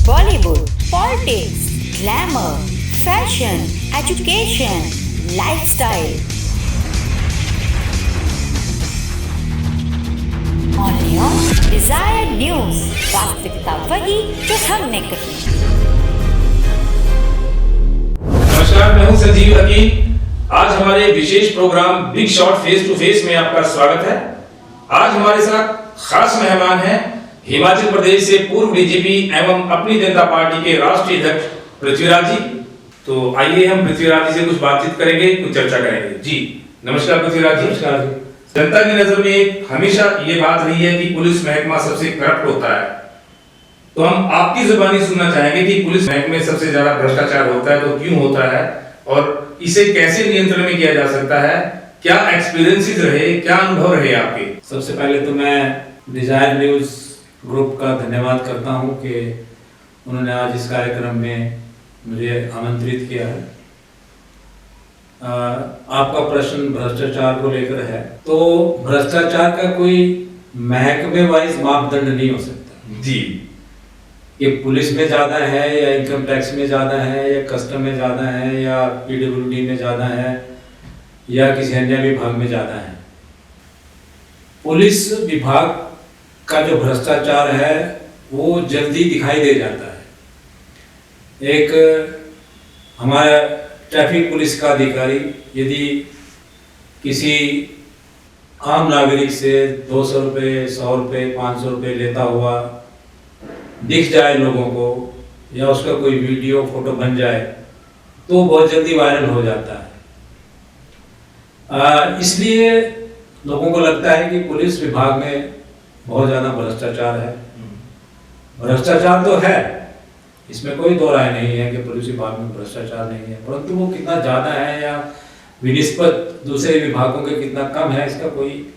Bollywood, politics, glamour, fashion, education, lifestyle. Only on Desired News. वास्तविकता वही जो हमने कही। नमस्कार, मैं हूं संजीव हकीम। आज हमारे विशेष program big shot face to face में आपका स्वागत है। आज हमारे साथ खास मेहमान हैं हिमाचल प्रदेश से पूर्व डीजीपी एवं अपनी जनता पार्टी के राष्ट्रीय अध्यक्ष पृथ्वीराज जी। तो आइए हम पृथ्वीराज जी से कुछ बातचीत करेंगे, कुछ चर्चा करेंगे। जी नमस्कार पृथ्वीराज जी। नमस्कार जी। जनता की नजर में हमेशा ये बात रही है कि पुलिस महकमा सबसे करप्ट होता है, तो हम आपकी जुबानी सुनना चाहेंगे कि पुलिस महकमे में सबसे ज्यादा भ्रष्टाचार होता है तो क्यों होता है और इसे कैसे नियंत्रण में किया जा सकता है, क्या एक्सपीरियंसेस रहे, क्या अनुभव रहे आपके? सबसे पहले तो मैं डिजायर न्यूज ग्रुप का धन्यवाद करता हूं कि उन्होंने आज इस कार्यक्रम में मुझे आमंत्रित किया है। आपका प्रश्न भ्रष्टाचार को लेकर है, तो भ्रष्टाचार का कोई महकमे वाइज मापदंड नहीं हो सकता जी। कि पुलिस में ज्यादा है या इनकम टैक्स में ज्यादा है या कस्टम में ज्यादा है या पीडब्ल्यूडी में ज्यादा है या किसी अन्य विभाग में ज्यादा है। पुलिस विभाग का जो भ्रष्टाचार है वो जल्दी दिखाई दे जाता है। एक हमारा ट्रैफिक पुलिस का अधिकारी यदि किसी आम नागरिक से 200 रुपये, 100 रुपये, 500 रुपये लेता हुआ दिख जाए लोगों को या उसका कोई वीडियो फोटो बन जाए तो बहुत जल्दी वायरल हो जाता है। इसलिए लोगों को लगता है कि पुलिस विभाग में बहुत ज़्यादा भ्रष्टाचार है। भ्रष्टाचार तो है, इसमें कोई दो राय नहीं है कि पुलिस विभाग में भ्रष्टाचार नहीं है, परंतु वो कितना ज़्यादा है या विनिस्पत दूसरे विभागों के कितना कम है, इसका कोई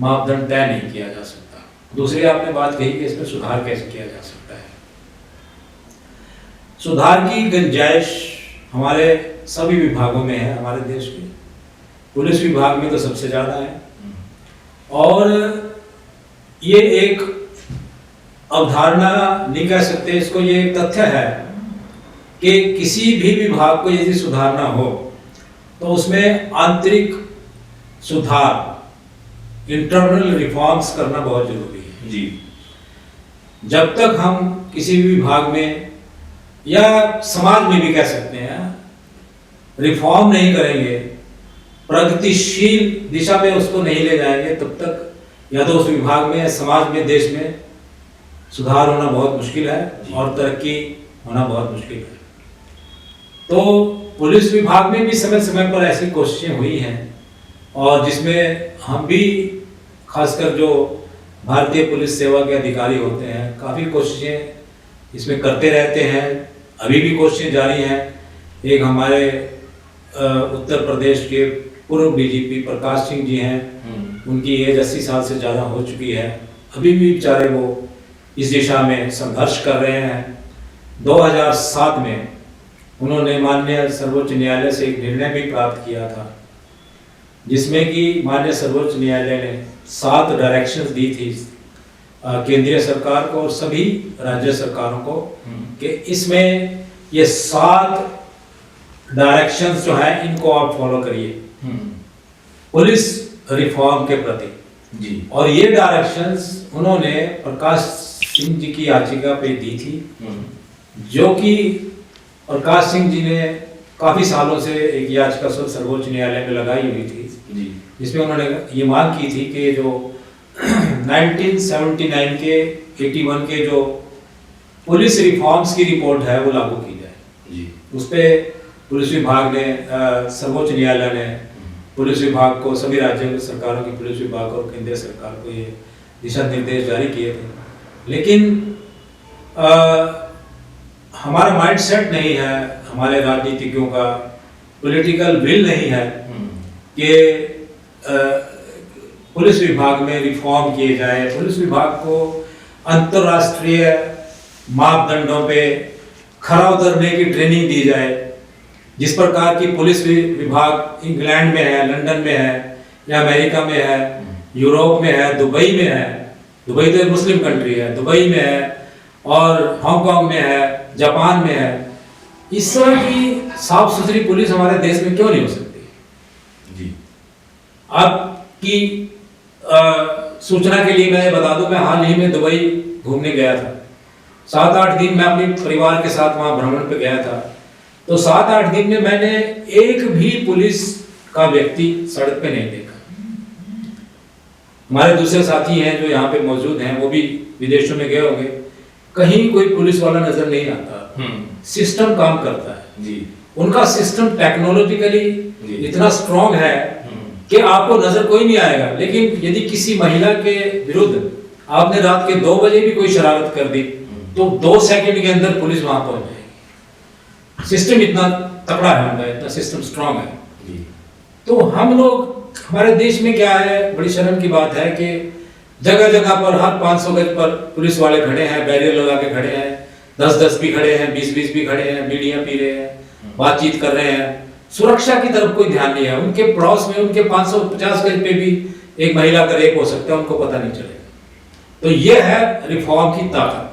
मापदंड तय नहीं किया जा सकता। दूसरी आपने बात कही कि इसमें सुधार कैसे किया जा सकता है। सुधार की गुंजाइश हमारे सभी विभागों में है हमारे देश के। पुलिस विभाग में तो सबसे ज़्यादा है और ये एक अवधारणा नहीं कह सकते इसको, ये एक तथ्य है कि किसी भी विभाग को यदि सुधारना हो तो उसमें आंतरिक सुधार, इंटरनल रिफॉर्म्स करना बहुत जरूरी है जी। जब तक हम किसी भी विभाग में या समाज में भी कह सकते हैं रिफॉर्म नहीं करेंगे, प्रगतिशील दिशा में उसको नहीं ले जाएंगे, तब तक या तो उस विभाग में, समाज में, देश में सुधार होना बहुत मुश्किल है और तरक्की होना बहुत मुश्किल है। तो पुलिस विभाग में भी समय समय पर ऐसी कोशिशें हुई हैं और जिसमें हम भी खासकर जो भारतीय पुलिस सेवा के अधिकारी होते हैं काफ़ी कोशिशें इसमें करते रहते हैं। अभी भी कोशिशें जारी हैं। एक हमारे उत्तर प्रदेश के पूर्व डीजीपी प्रकाश सिंह जी हैं, उनकी एज 80 साल से ज़्यादा हो चुकी है, अभी भी बेचारे वो इस दिशा में संघर्ष कर रहे हैं। 2007 में उन्होंने माननीय सर्वोच्च न्यायालय से एक निर्णय भी प्राप्त किया था जिसमें कि माननीय सर्वोच्च न्यायालय ने 7 डायरेक्शंस दी थी केंद्रीय सरकार को और सभी राज्य सरकारों को कि इसमें ये 7 डायरेक्शंस जो हैं इनको आप फॉलो करिए पुलिस रिफॉर्म के प्रति जी। और ये डायरेक्शंस उन्होंने प्रकाश सिंह जी की याचिका पे दी थी, जो कि प्रकाश सिंह जी ने काफी सालों से एक याचिका सर्वोच्च न्यायालय में लगाई हुई थी जी। जिसमें उन्होंने ये मांग की थी कि जो 1979 के 81 के जो पुलिस रिफॉर्म्स की रिपोर्ट है वो लागू की जाए जी। उस पर पुलिस विभाग ने, सर्वोच्च न्यायालय ने पुलिस विभाग को, सभी राज्यों की सरकारों की पुलिस विभाग और केंद्रीय सरकार को ये दिशा निर्देश जारी किए थे। लेकिन हमारा माइंडसेट नहीं है, हमारे राजनीतिज्ञों का पॉलिटिकल विल नहीं है कि पुलिस विभाग में रिफॉर्म किए जाए, पुलिस विभाग को अंतर्राष्ट्रीय मापदंडों पे खरा उतरने की ट्रेनिंग दी जाए। जिस प्रकार की पुलिस विभाग इंग्लैंड में है, लंदन में है या अमेरिका में है, यूरोप में है, दुबई में है, दुबई तो एक मुस्लिम कंट्री है, दुबई में है, और हांगकांग में है, जापान में है। इस तरह की साफ सुथरी पुलिस हमारे देश में क्यों नहीं हो सकती? जी। आपकी सूचना के लिए मैं बता दूं, मैं हाल ही में दुबई घूमने गया था। 7-8 दिन मैं अपने परिवार के साथ वहां भ्रमण पे गया था। तो 7-8 दिन में मैंने एक भी पुलिस का व्यक्ति सड़क पे नहीं देखा। हमारे दूसरे साथी हैं जो यहाँ पे मौजूद हैं, वो भी विदेशों में गए होंगे, कहीं कोई पुलिस वाला नजर नहीं आता। सिस्टम काम करता है जी। उनका सिस्टम टेक्नोलॉजिकली इतना स्ट्रॉन्ग है कि आपको नजर कोई नहीं आएगा। लेकिन यदि किसी महिला के विरुद्ध आपने रात के 2 बजे भी कोई शरारत कर दी तो 2 सेकंड के अंदर पुलिस वहां पहुंच जाएगी। सिस्टम इतना तगड़ा है उनका, इतना सिस्टम स्ट्रॉन्ग है। तो हम लोग, हमारे देश में क्या है, बड़ी शर्म की बात है कि जगह जगह पर हर 500 गज पर पुलिस वाले खड़े हैं, बैरियर लगा के खड़े हैं, 10-10 भी खड़े हैं, 20-20 भी खड़े हैं, बीड़ियां पी रहे हैं, बातचीत कर रहे हैं। सुरक्षा की तरफ कोई ध्यान नहीं है। उनके पड़ोस में उनके 550 गज पे भी एक महिला का रेप हो सकता है, उनको पता नहीं चलेगा। तो ये है रिफॉर्म की ताकत।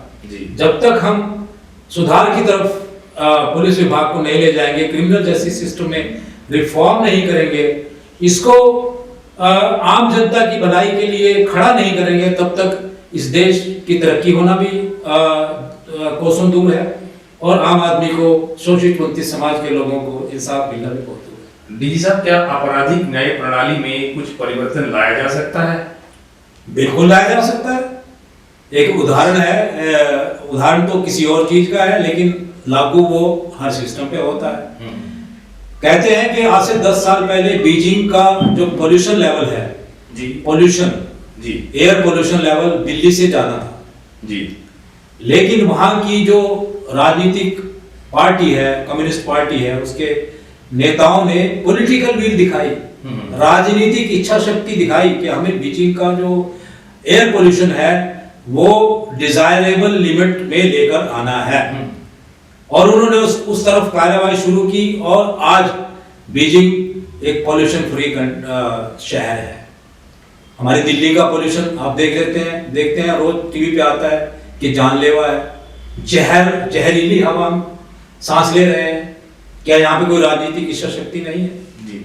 जब तक हम सुधार की तरफ पुलिस विभाग को नहीं ले जाएंगे, क्रिमिनल जस्टिस सिस्टम में रिफॉर्म नहीं करेंगे, इसको आम जनता की भलाई के लिए खड़ा नहीं करेंगे, तब तक इस देश की तरक्की होना भी कोसों दूर है और आम आदमी को, शोषित वंचित समाज के लोगों को इंसाफ मिलना भी बहुत दूर है। डीजी साहब, क्या आपराधिक न्याय प्रणाली में कुछ परिवर्तन लाया जा सकता है? बिल्कुल लाया जा सकता है। एक उदाहरण है, उदाहरण तो किसी और चीज का है लेकिन लागू वो हर सिस्टम पे होता है। कहते हैं कि आज से 10 साल पहले बीजिंग का जो पोल्यूशन लेवल है जी, पोल्यूशन जी, एयर पोल्यूशन लेवल दिल्ली से ज्यादा था जी। लेकिन वहां की जो राजनीतिक पार्टी है, कम्युनिस्ट पार्टी है, उसके नेताओं ने पॉलिटिकल विल दिखाई, राजनीतिक इच्छा शक्ति दिखाई कि हमें बीजिंग का जो एयर पोल्यूशन है वो डिजायरेबल लिमिट में लेकर आना है। और उन्होंने उस तरफ कार्यवाही शुरू की और आज बीजिंग एक पोल्यूशन फ्री शहर है। हमारी दिल्ली का पोल्यूशन आप देखते हैं रोज टीवी पे आता है कि जानलेवा है, जहरीली हवा हम सांस ले रहे हैं। क्या यहाँ पे कोई राजनीतिक इच्छा शक्ति नहीं है? जी।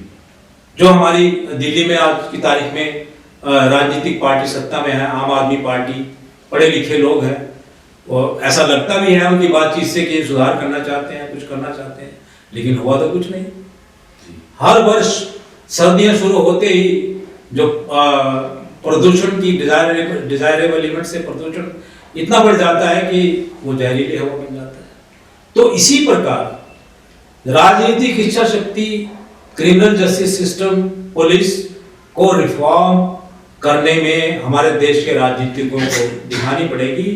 जो हमारी दिल्ली में आज की तारीख में राजनीतिक पार्टी सत्ता में है, आम आदमी पार्टी, पढ़े लिखे लोग हैं, और ऐसा लगता भी है उनकी बातचीत से कि सुधार करना चाहते हैं, कुछ करना चाहते हैं, लेकिन हुआ तो कुछ नहीं। हर वर्ष सर्दियां शुरू होते ही जो प्रदूषण की डिजायरेबल लिमिट से प्रदूषण इतना बढ़ जाता है कि वो जहरीली हवा बन जाता है। तो इसी प्रकार राजनीतिक इच्छा शक्ति, क्रिमिनल जस्टिस सिस्टम, पुलिस को रिफॉर्म करने में हमारे देश के राजनीतिकों को दिखानी पड़ेगी।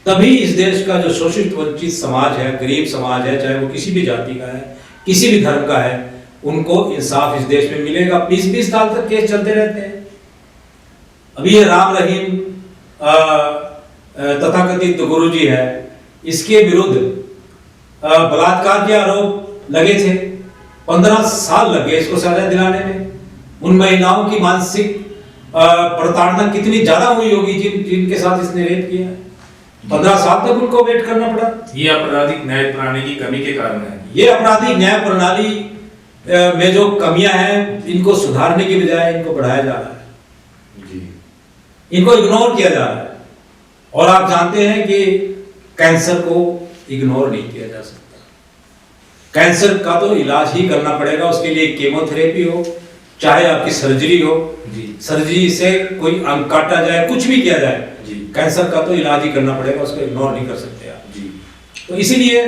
तभी इस देश का जो शोषित वंचित समाज है, गरीब समाज है, चाहे वो किसी भी जाति का है, किसी भी धर्म का है, उनको इंसाफ इस देश में मिलेगा। 20-20 साल तक केस चलते रहते हैं। अभी ये राम रहीम तथाकथित गुरुजी है, इसके विरुद्ध बलात्कार के आरोप लगे थे, 15 साल लगे इसको सजा दिलाने में। उन महिलाओं की मानसिक प्रताड़ना कितनी ज्यादा हुई होगी जिनके साथ इसने रेप किया, 15 साल तक उनको वेट करना पड़ा। ये आपराधिक न्याय प्रणाली की कमी के कारण है। ये आपराधिक न्याय प्रणाली में जो कमियां हैं, इनको सुधारने की बजाय इनको बढ़ाया जा रहा है जी। इनको इग्नोर किया जा रहा है। और आप जानते हैं कि कैंसर को इग्नोर नहीं किया जा सकता। कैंसर का तो इलाज ही करना पड़ेगा, उसके लिए केमोथेरेपी हो, चाहे आपकी सर्जरी हो जी, सर्जरी से कोई अंग काटा जाए, कुछ भी किया जाए जी, कैंसर का तो इलाज ही करना पड़ेगा, उसको इग्नोर नहीं कर सकते आप जी। तो इसीलिए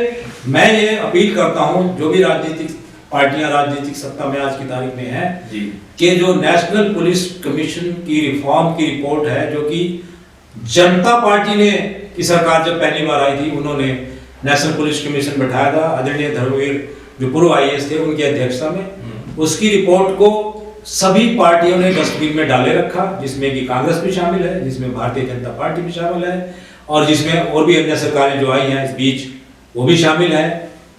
मैं ये अपील करता हूं, जो भी राजनीतिक पार्टियां राजनीतिक सत्ता में आज की तारीख में है जी, कि जो नेशनल पुलिस कमीशन की रिफॉर्म की रिपोर्ट है, जो कि जनता पार्टी ने की सरकार जब पहली बार आई थी, उन्होंने नेशनल पुलिस कमीशन बैठाया था, आदरणीय धर्मवीर जो पूर्व IAS थे उनकी अध्यक्षता में, उसकी रिपोर्ट को सभी पार्टियों ने डस्टबिन में डाले रखा, जिसमें कि कांग्रेस भी शामिल है, जिसमें भारतीय जनता पार्टी भी शामिल है, और जिसमें और भी अन्य सरकारें जो आई हैं इस बीच वो भी शामिल है।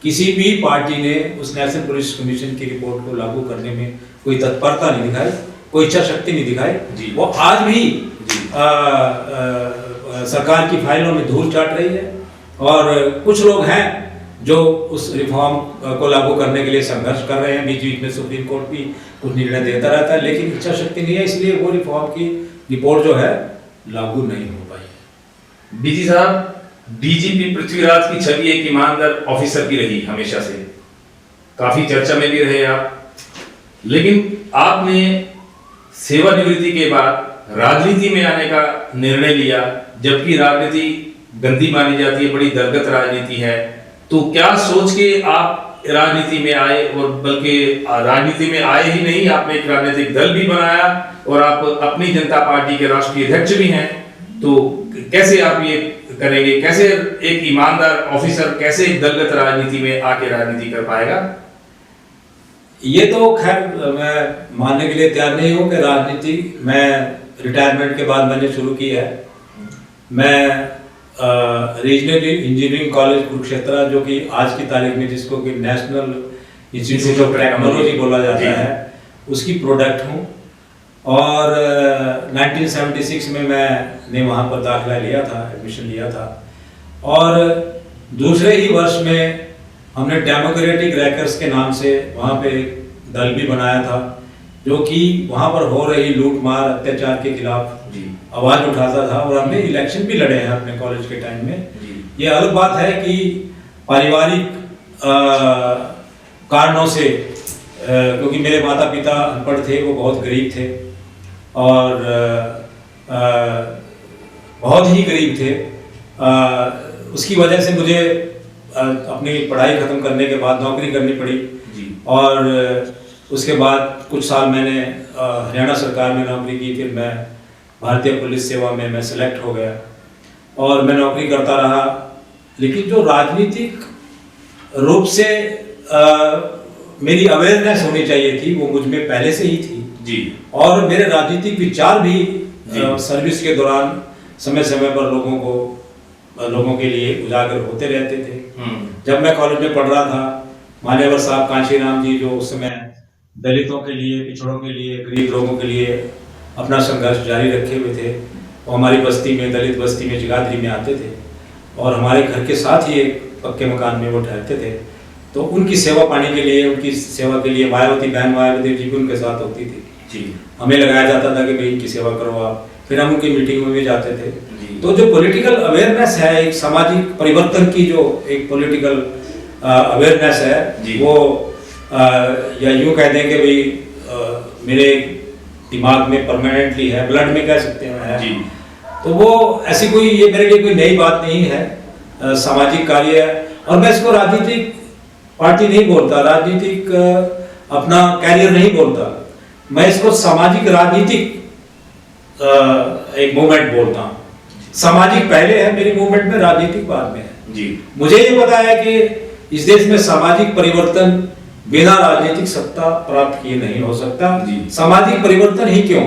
किसी भी पार्टी ने उस नेशनल पुलिस कमीशन की रिपोर्ट को लागू करने में कोई तत्परता नहीं दिखाई, कोई इच्छा शक्ति नहीं दिखाई जी। वो आज भी सरकार की फाइलों में धूल चाट रही है, और कुछ लोग हैं जो उस रिफॉर्म को लागू करने के लिए संघर्ष कर रहे हैं। बीच बीच में सुप्रीम कोर्ट भी कुछ निर्णय देता रहता है, लेकिन इच्छा शक्ति नहीं है, इसलिए वो रिफॉर्म की रिपोर्ट जो है लागू नहीं हो पाई। डीजी साहब, डीजीपी पृथ्वीराज की छवि एक ईमानदार ऑफिसर की रही हमेशा से, काफी चर्चा में भी रहे आप, लेकिन आपने सेवानिवृत्ति के बाद राजनीति में आने का निर्णय लिया, जबकि राजनीति गंदी मानी जाती है, बड़ी दरगत राजनीति है। तो क्या सोच के आप राजनीति में आए, और बल्कि राजनीति में आए ही नहीं, आपने एक राजनीतिक दल भी बनाया और आप अपनी जनता पार्टी के राष्ट्रीय अध्यक्ष भी हैं। तो कैसे आप ये करेंगे, कैसे एक ईमानदार ऑफिसर कैसे एक दलगत राजनीति में आके राजनीति कर पाएगा? ये तो खैर मैं मानने के लिए तैयार नहीं हूँ कि राजनीति मैं रिटायरमेंट के बाद मैंने शुरू की है। मैं रीजनल इंजीनियरिंग कॉलेज कुरुक्षेत्र, जो कि आज की तारीख में जिसको कि नेशनल इंस्टीट्यूट ऑफ टेक्नोलॉजी बोला जाता है, उसकी प्रोडक्ट हूँ। और 1976 में मैंने वहाँ पर दाखिला लिया था, एडमिशन लिया था, और दूसरे ही वर्ष में हमने डेमोक्रेटिक रैकर्स के नाम से वहाँ पे दल भी बनाया था, जो कि वहाँ पर हो रही लूट मार अत्याचार के खिलाफ आवाज उठाता था, और हमने इलेक्शन भी लड़े हैं अपने कॉलेज के टाइम में। ये अलग बात है कि पारिवारिक कारणों से, क्योंकि मेरे माता पिता अनपढ़ थे, वो बहुत गरीब थे और बहुत ही गरीब थे। उसकी वजह से मुझे अपनी पढ़ाई ख़त्म करने के बाद नौकरी करनी पड़ी, और उसके बाद कुछ साल मैंने हरियाणा सरकार में नौकरी की। फिर मैं भारतीय पुलिस सेवा में मैं सेलेक्ट हो गया और मैं नौकरी करता रहा। लेकिन जो राजनीतिक रूप से मेरी अवेयरनेस होनी चाहिए थी, वो मुझ में पहले से ही थी जी। और मेरे राजनीतिक विचार भी सर्विस के दौरान समय समय पर लोगों के लिए उजागर होते रहते थे। जब मैं कॉलेज में पढ़ रहा था, मान्यवर साहब कांशीराम जी, जो उस समय दलितों के लिए, पिछड़ों के लिए, गरीब लोगों के लिए अपना संघर्ष जारी रखे हुए थे, वो हमारी बस्ती में, दलित बस्ती में, जगाधरी में आते थे और हमारे घर के साथ ही एक पक्के मकान में वो ठहरते थे। तो उनकी सेवा पाने के लिए, उनकी सेवा के लिए मायावती बहन मायावती जी भी उनके साथ होती थी जी। हमें लगाया जाता था कि भाई इनकी सेवा करो आप, फिर हम उनकी मीटिंग में भी जाते थे। तो जो पॉलिटिकल अवेयरनेस है, एक सामाजिक परिवर्तन की जो एक पॉलिटिकल अवेयरनेस है, वो या यूँ कह दें कि भाई मेरे दिमाग में परमानेंटली है, ब्लड में कह सकते हैं जी। तो वो ऐसी कोई, ये मेरे लिए कोई नई बात नहीं है, सामाजिक कार्य है। और मैं इसको राजनीतिक पार्टी नहीं बोलता, राजनीतिक अपना कैरियर नहीं बोलता, मैं इसको सामाजिक राजनीतिक एक मूवमेंट बोलता हूँ। सामाजिक पहले है मेरी मूवमेंट में, राजनीतिक बाद में है जी। मुझे ये पता है कि इस देश में सामाजिक परिवर्तन बिना राजनीतिक सत्ता प्राप्त किए नहीं हो सकता जी। सामाजिक परिवर्तन ही क्यों,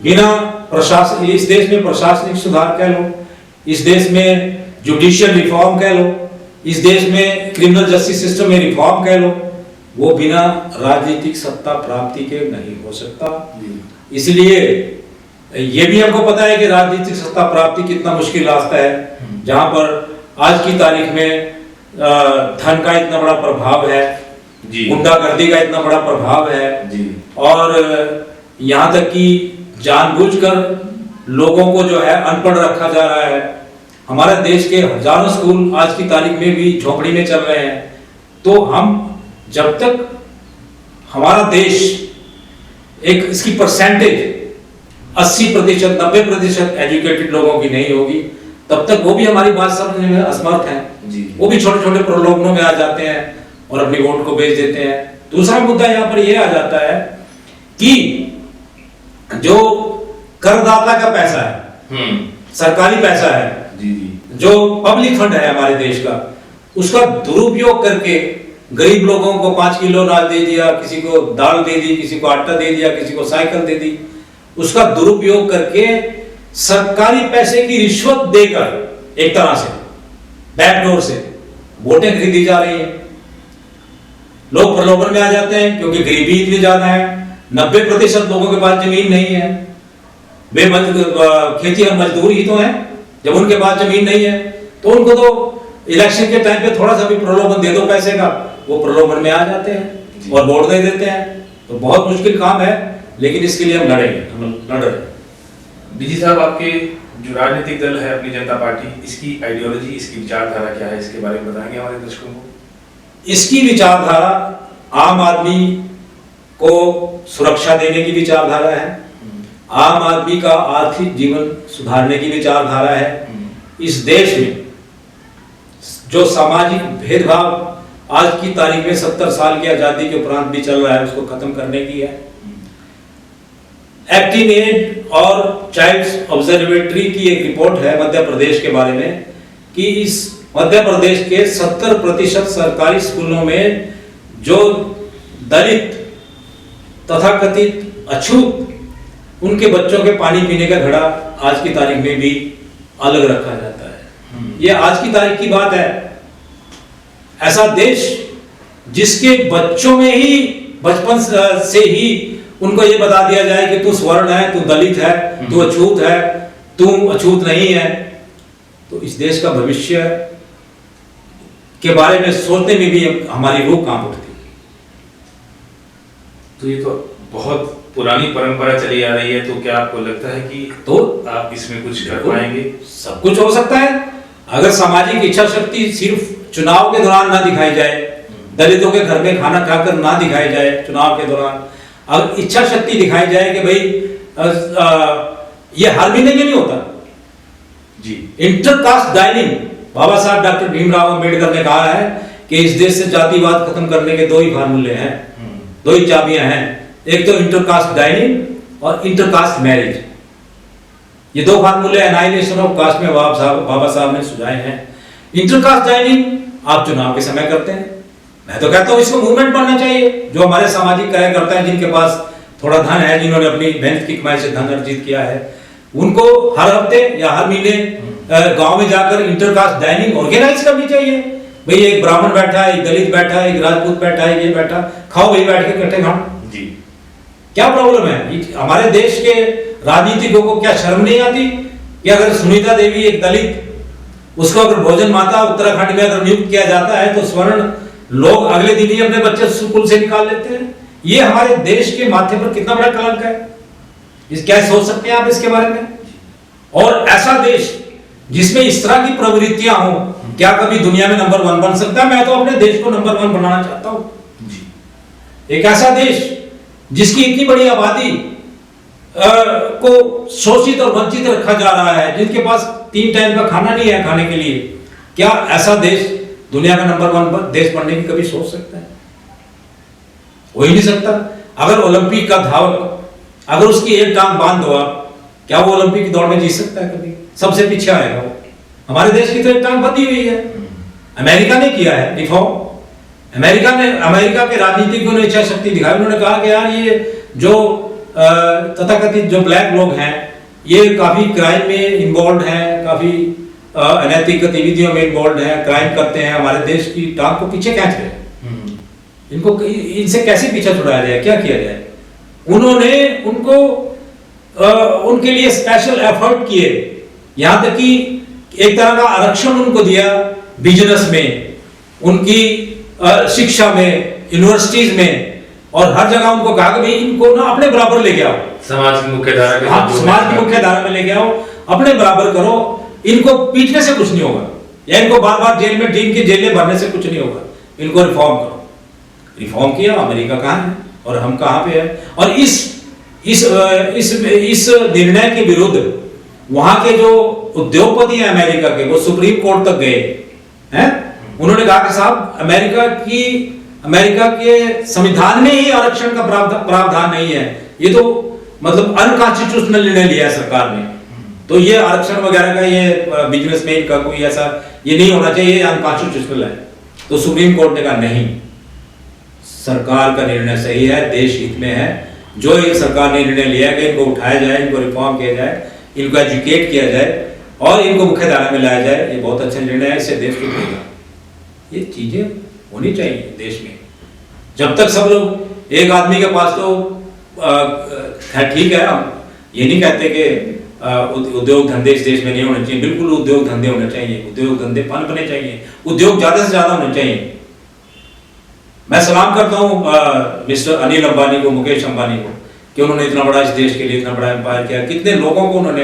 बिना प्रशासन, इस देश में प्रशासनिक सुधार कह लो, इस देश में जुडिशियल रिफॉर्म कह लो, इस देश में क्रिमिनल जस्टिस सिस्टम में रिफॉर्म कह लो, वो बिना राजनीतिक सत्ता प्राप्ति के नहीं हो सकता। इसलिए ये भी हमको पता है कि राजनीतिक सत्ता प्राप्ति कितना मुश्किल रास्ता है, जहां पर आज की तारीख में धन का इतना बड़ा प्रभाव है, गुंडागर्दी का इतना बड़ा प्रभाव है जी। और यहाँ तक कि जानबूझकर लोगों को जो है अनपढ़ रखा जा रहा है। हमारे देश के हजारों स्कूल आज की तारीख में भी झोपड़ी में चल रहे हैं। तो हम जब तक हमारा देश एक इसकी परसेंटेज 80%, 90% एजुकेटेड लोगों की नहीं होगी, तब तक वो भी हमारी बात समझने में असमर्थ हैं जी। वो भी छोटे छोटे प्रलोभनों में आ जाते हैं और अपनी वोट को बेच देते हैं। दूसरा मुद्दा यहाँ पर यह आ जाता है कि जो करदाता का पैसा है, सरकारी पैसा है जी, जो पब्लिक फंड है हमारे देश का, उसका दुरुपयोग करके गरीब लोगों को 5 किलो अनाज दे दिया, किसी को दाल दे दी, किसी को आटा दे दिया, किसी को साइकिल दे दी, उसका दुरुपयोग करके सरकारी पैसे की रिश्वत देकर एक तरह से बैकडोर से वोटें खरीदी जा रही हैं। लोग प्रलोभन में आ जाते हैं क्योंकि गरीबी इतनी ज्यादा है, 90% लोगों के पास जमीन नहीं है, वे खेती और मजदूर ही तो हैं, जब उनके पास जमीन नहीं है तो उनको तो इलेक्शन के टाइम पे थोड़ा सा भी प्रलोभन दे दो पैसे का, वो प्रलोभन में आ जाते हैं और वोट दे देते हैं। तो बहुत मुश्किल काम है, लेकिन इसके लिए हम लड़ेंगे, हम लड़ रहे हैं। डीजी साहब, आपके जो राजनीतिक दल है अपनी जनता पार्टी, इसकी आइडियोलॉजी, इसकी विचारधारा क्या है, इसके बारे में बताएंगे हमारे दर्शकों को? इसकी विचारधारा आम आदमी को सुरक्षा देने की विचारधारा है, आम आदमी का आर्थिक जीवन सुधारने की विचारधारा है। इस देश में जो सामाजिक भेदभाव आज की तारीख में 70 साल की आजादी के उपरांत भी चल रहा है, उसको खत्म करने की है। एक्टिनेड और चाइल्ड्स ऑब्जर्वेटरी की एक रिपोर्ट है मध्य प्रदेश के बारे में कि इस मध्य प्रदेश के 70% सरकारी स्कूलों में जो दलित तथाकथित अछूत उनके बच्चों के पानी पीने का घड़ा आज की तारीख में भी अलग रखा जाता है। ये आज की तारीख की बात है। ऐसा देश जिसके बच्चों में ही बचपन से ही उनको ये बता दिया जाए कि तू स्वर्ण है, तू दलित है, तू अछूत है, तू अछूत नहीं है, तो इस देश का भविष्य के बारे में सोचने में भी हमारी रूह कांप उठती है। तो ये तो बहुत पुरानी परंपरा चली आ रही है, तो क्या आपको लगता है कि तो आप इसमें कुछ कर पाएंगे? सब कुछ हो सकता है अगर सामाजिक इच्छा शक्ति सिर्फ चुनाव के दौरान ना दिखाई जाए, दलितों के घर में खाना खाकर ना दिखाई जाए चुनाव के दौरान, अगर इच्छा शक्ति दिखाई जाए कि भाई ये हर महीने के लिए होता जी। इंटरकास्ट डाइनिंग, बाबा साहब डॉक्टर भीमराव अंबेडकर ने कहा है कि इस देश से जातिवाद खत्म करने के 2 ही फार्मूले हैं, 2 ही चाबियां हैं, एक तो इंटरकास्ट डाइनिंग और इंटरकास्ट मैरिज। ये 2 फार्मूले एनाइलेशन ऑफ कास्ट में बाबा साहब ने सुझाए हैं। इंटरकास्ट डाइनिंग आप चुनाव के समय करते हैं, मैं तो कहता हूं इसको मूवमेंट बनना चाहिए। जो हमारे सामाजिक कार्यकर्ता हैं जिनके पास थोड़ा धन है, जिन्होंने अपनी मेहनत की कमाई से धन अर्जित किया है, उनको हर हफ्ते या हर महीने गांव में जाकर इंटरकास्ट डाइनिंग ऑर्गेनाइज करनी चाहिए। भाई एक ब्राह्मण बैठा है, एक दलित बैठा है, एक राजपूत बैठा है, ये बैठा, खाओ भाई बैठ के इकट्ठे खाओ जी। क्या प्रॉब्लम है? हमारे देश के राजनीतिकों को क्या शर्म नहीं आती कि अगर सुनीता देवी एक दलित, उसको अगर भोजन माता उत्तराखंड में अगर नियुक्त किया जाता है तो स्वर्ण लोग अगले दिन ही अपने बच्चे स्कूल से निकाल लेते हैं। ये हमारे देश के माथे पर कितना बड़ा कलंक है, क्या सोच सकते हैं आप इसके बारे में? और ऐसा देश जिसमें इस तरह की प्रवृत्तियां हो, क्या कभी दुनिया में नंबर 1 बन सकता है? मैं तो अपने देश को नंबर 1 बनाना चाहता हूं। एक ऐसा देश जिसकी इतनी बड़ी आबादी को शोषित और वंचित रखा जा रहा है, जिनके पास 3 टाइम का खाना नहीं है खाने के लिए, क्या ऐसा देश दुनिया का नंबर 1 देश बनने की कभी सोच सकता है? हो ही नहीं सकता। अगर ओलंपिक का धावक, अगर उसकी एक टांग बांध दो आप, क्या वो ओलंपिक की दौड़ में जीत सकता है? कभी सबसे पीछे आएगा वो। हमारे देश की तो एक टांग बंधी हुई है। अमेरिका ने किया है रिफॉर्म, अमेरिका के राजनीतिज्ञों ने इच्छा शक्ति दिखाई। उन्होंने कहा कि यार ये जो तथाकथित जो ब्लैक लोग हैं, ये काफी क्राइम में इन्वॉल्व हैं, काफी अनैतिक गतिविधियों में इन्वॉल्व हैं, क्राइम करते हैं, हमारे देश की टांग को पीछे खींच रहे हैं। इनको इनसे कैसे पीछे छुड़ाया जाए, क्या किया जाए? उन्होंने उनको उनके लिए स्पेशल एफर्ट किए, यहां तक कि एक तरह का आरक्षण उनको दिया बिजनेस में, उनकी शिक्षा में, यूनिवर्सिटीज में, और हर जगह उनको कहा कि भाई इनको ना अपने बराबर लेके आओ, समाज की मुख्य धारा समाज की मुख्य धारा में लेके आओ, अपने बराबर करो, इनको पीटने से कुछ नहीं होगा, या इनको बार बार जेल में टीम की जेल में भरने से कुछ नहीं होगा, इनको रिफॉर्म करो। रिफॉर्म किया। अमेरिका कहाँ है और हम कहाँ पे हैं? और इस निर्णय के विरुद्ध वहां के जो उद्योगपति हैं अमेरिका के, वो सुप्रीम कोर्ट तक गए हैं। उन्होंने कहा कि साहब अमेरिका के संविधान में ही आरक्षण का प्रावधान नहीं है, ये तो मतलब अनकॉन्स्टिट्यूशनल निर्णय लिया है सरकार ने, तो ये आरक्षण वगैरह का, ये बिजनेसमैन का कोई ऐसा ये नहीं होना चाहिए, अनकॉन्स्टिट्यूशनल है। तो सुप्रीम कोर्ट ने कहा नहीं, सरकार का निर्णय सही है, देश हित में है, जो ये सरकार ने निर्णय लिया है कि इनको उठाया जाए, इनको रिफॉर्म किया जाए, इनको एजुकेट किया जाए और इनको मुख्य धारा में लाया जाए, ये बहुत अच्छा निर्णय है, इससे देश को मिलेगा। ये चीजें होनी चाहिए देश में। जब तक सब लोग एक आदमी के पास तो ठीक है, हम ये नहीं कहते कि उद्योग धंधे इस देश में नहीं होने चाहिए। बिल्कुल उद्योग धंधे होने चाहिए, उद्योग धंधे पनपने चाहिए, उद्योग ज़्यादा से ज़्यादा होने चाहिए। मैं सलाम करता हूँ मिस्टर अनिल अंबानी को, मुकेश अंबानी को, कि उन्होंने इतना बड़ा इस देश के लिए इतना बड़ा एम्पायर किया, कितने लोगों को उन्होंने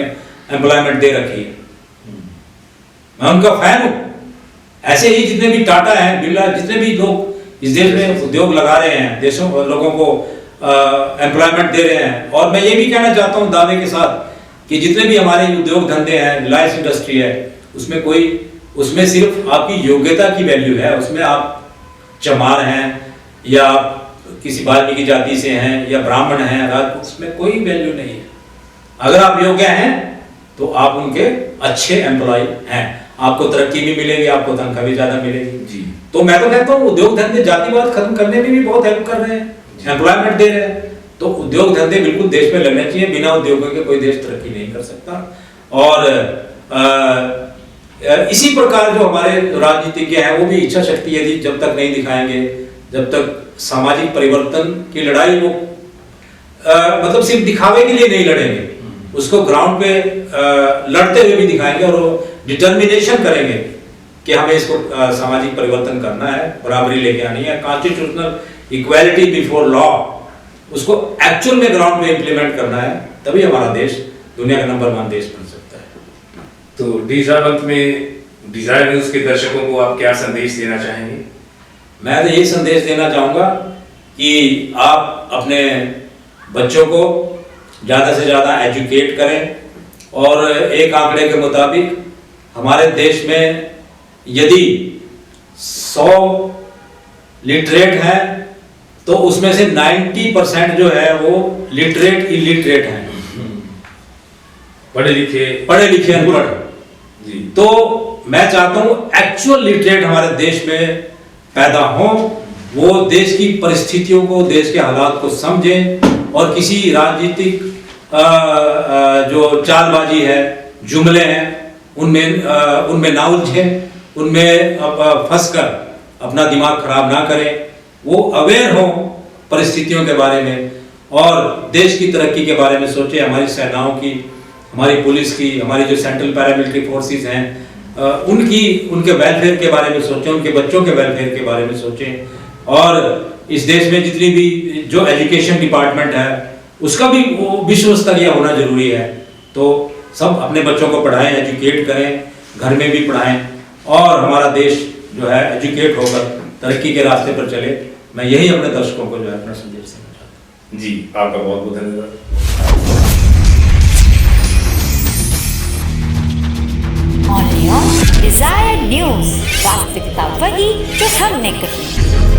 एम्प्लॉयमेंट दे रखी है। मैं उनका फैन हूँ। ऐसे ही जितने भी टाटा हैं, बिरला, जितने भी लोग इस देश में उद्योग लगा रहे हैं, देशों लोगों को एम्प्लॉयमेंट दे रहे हैं। और मैं ये भी कहना चाहता हूँ दावे के साथ कि जितने भी हमारे उद्योग धंधे हैं, रिलायंस इंडस्ट्री है, उसमें सिर्फ आपकी योग्यता की वैल्यू है। उसमें आप चमार हैं या आप किसी वाल्मीकि जाति से हैं या ब्राह्मण हैं, उसमें कोई वैल्यू नहीं है। अगर आप योग्य हैं तो आप उनके अच्छे एम्प्लॉय हैं, आपको तरक्की भी मिलेगी, आपको तनख्वाह भी ज्यादा मिलेगी। जी। तो मैं तो कहता हूँ उद्योग धंधे जातिवाद खत्म करने में भी बहुत हेल्प कर रहे हैं, एम्प्लॉयमेंट दे रहे हैं। तो उद्योग धंधे बिल्कुल देश में लगने चाहिए। बिना उद्योगों के कोई देश तरक्की नहीं कर सकता। और इसी प्रकार जो हमारे राजनीतिज्ञ हैं वो भी इच्छा शक्ति यदि जब तक नहीं दिखाएंगे, जब तक सामाजिक परिवर्तन की लड़ाई वो मतलब सिर्फ दिखावे के लिए नहीं लड़ेंगे, उसको ग्राउंड पे लड़ते हुए भी दिखाएंगे और वो डिटर्मिनेशन करेंगे कि हमें इसको सामाजिक परिवर्तन करना है, बराबरी लेके आनी है, कॉन्स्टिट्यूशनल इक्वालिटी बिफोर लॉ, उसको एक्चुअल में ग्राउंड पे इंप्लीमेंट करना है। तभी हमारा देश दुनिया का नंबर 1 देश बन सकता है। तो डी साहब, अंत में डिजायर न्यूज के दर्शकों को आप क्या संदेश देना चाहेंगे? मैं तो यही संदेश देना चाहूँगा कि आप अपने बच्चों को ज़्यादा से ज़्यादा एजुकेट करें। और एक आंकड़े के मुताबिक हमारे देश में यदि 100 लिटरेट हैं तो उसमें से 90% जो है वो लिटरेट इलिटरेट हैं, पढ़े लिखे अनपढ़। जी। तो मैं चाहता हूँ एक्चुअल लिटरेट हमारे देश में पैदा हो, वो देश की परिस्थितियों को, देश के हालात को समझें और किसी राजनीतिक जो चालबाजी है, जुमले हैं, उनमें ना उलझें, उनमें फंसकर अपना दिमाग खराब ना करें। वो अवेयर हो परिस्थितियों के बारे में और देश की तरक्की के बारे में सोचें। हमारी सेनाओं की, हमारी पुलिस की, हमारी जो सेंट्रल पैरामिलिट्री फोर्सेस हैं, उनके वेलफेयर के बारे में सोचें, उनके बच्चों के वेलफेयर के बारे में सोचें। और इस देश में जितनी भी जो एजुकेशन डिपार्टमेंट है उसका भी विश्व स्तरीय होना जरूरी है। तो सब अपने बच्चों को पढ़ाएं, एजुकेट करें, घर में भी पढ़ाएं और हमारा देश जो है एजुकेट होकर तरक्की के रास्ते पर चले। मैं यही अपने दर्शकों को जो है अपना संदेश देना चाहता हूँ। जी, आपका बहुत बहुत धन्यवाद। Only on Desire News, वास्तविकता वही जो हमने कही।